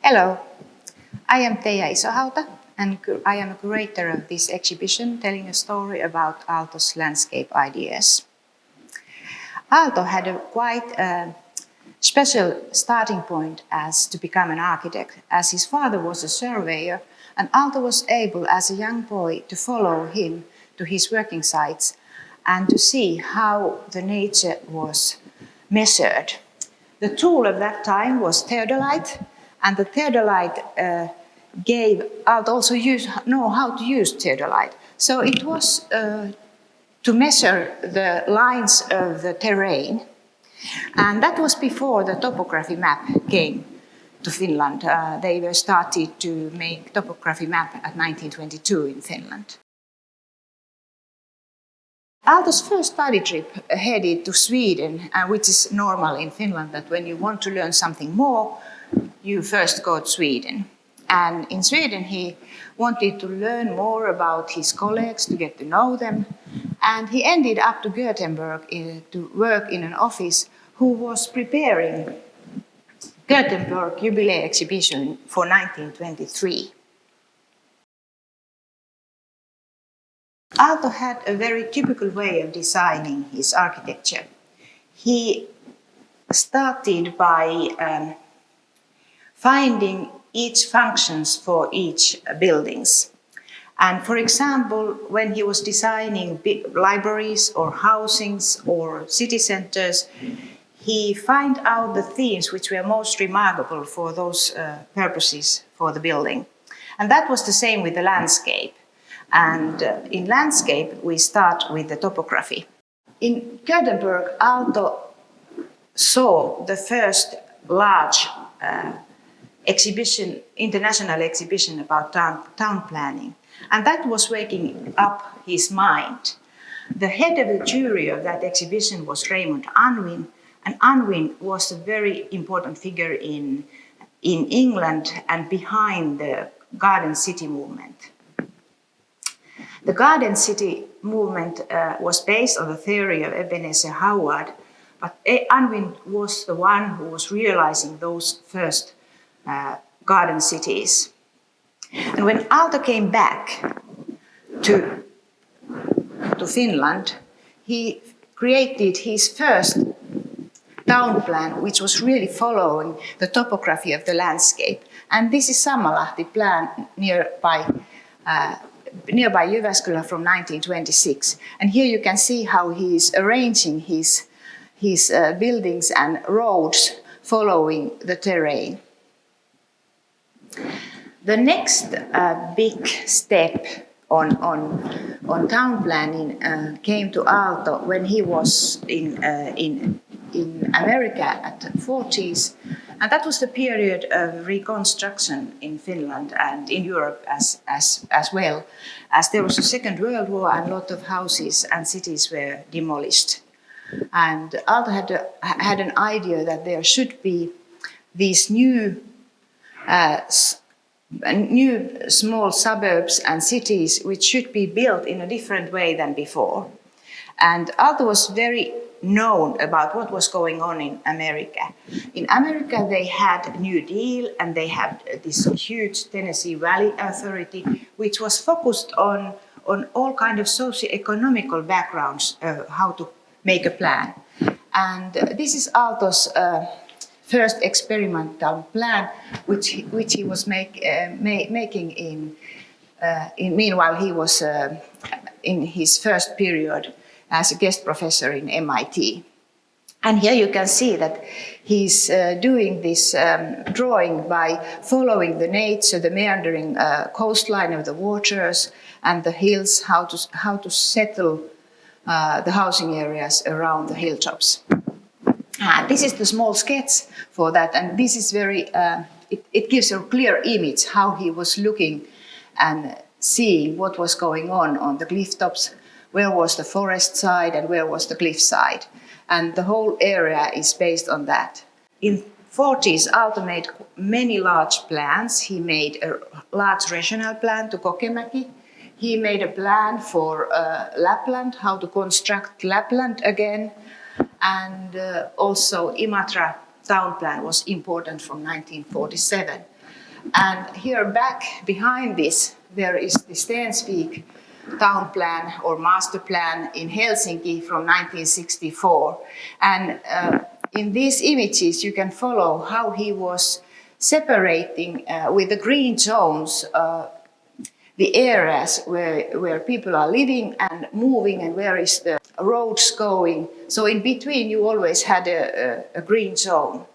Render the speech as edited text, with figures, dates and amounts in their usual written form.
Hello, I am Teija Isohauta and I am a curator of this exhibition telling a story about Aalto's landscape ideas. Aalto had a quite special starting point as to become an architect, as his father was a surveyor, and Aalto was able as a young boy to follow him to his working sites and to see how the nature was measured. The tool of that time was theodolite, and the theodolite gave Aalto also know how to use theodolite. So it was to measure the lines of the terrain, and that was before the topography map came to Finland. They were started to make topography map at 1922 in Finland. Aalto's first study trip headed to Sweden, which is normal in Finland, that when you want to learn something more, you first go to Sweden. And in Sweden, he wanted to learn more about his colleagues, to get to know them. And he ended up to Gothenburg to work in an office who was preparing Gothenburg Jubilee exhibition for 1923. Aalto had a very typical way of designing his architecture. He started by finding each functions for each buildings. And for example, when he was designing big libraries or housings or city centers, he found out the themes which were most remarkable for those purposes for the building. And that was the same with the landscape. And in landscape, we start with the topography. In Gothenburg, Aalto saw the first large exhibition, international exhibition about town planning. And that was waking up his mind. The head of the jury of that exhibition was Raymond Unwin, and Unwin was a very important figure in England and behind the Garden City movement. The Garden City movement was based on the theory of Ebenezer Howard, but Unwin was the one who was realizing those first garden cities. And when Aalto came back to Finland, he created his first town plan, which was really following the topography of the landscape. And this is Samalahti plan nearby Jyväskylä from 1926. And here you can see how he is arranging his buildings and roads following the terrain. The next big step on town planning came to Aalto when he was in America at the 40s. And that was the period of reconstruction in Finland and in Europe as well, as there was a Second World War and a lot of houses and cities were demolished. And Aalto had an idea that there should be these new small suburbs and cities which should be built in a different way than before. And Aalto was very known about what was going on in America. In America, they had New Deal and they had this huge Tennessee Valley Authority, which was focused on all kind of socio-economical backgrounds of how to make a plan. And this is Aalto's first experimental plan, which he was making meanwhile he was in his first period as a guest professor in MIT. And here you can see that he's doing this drawing by following the nature, the meandering coastline of the waters and the hills, how to settle the housing areas around the hilltops. This is the small sketch for that, and this is very, it gives a clear image how he was looking and seeing what was going on the cliff tops, where was the forest side and where was the cliff side. And the whole area is based on that. In 40s, Aalto made many large plans. He made a large regional plan to Kokemäki. He made a plan for Lapland, how to construct Lapland again. And also Imatra town plan was important from 1947. And here back behind this, there is the Stensvik town plan or master plan in Helsinki from 1964. And in these images, you can follow how he was separating with the green zones the areas where people are living and moving and where is the roads going. So in between, you always had a green zone.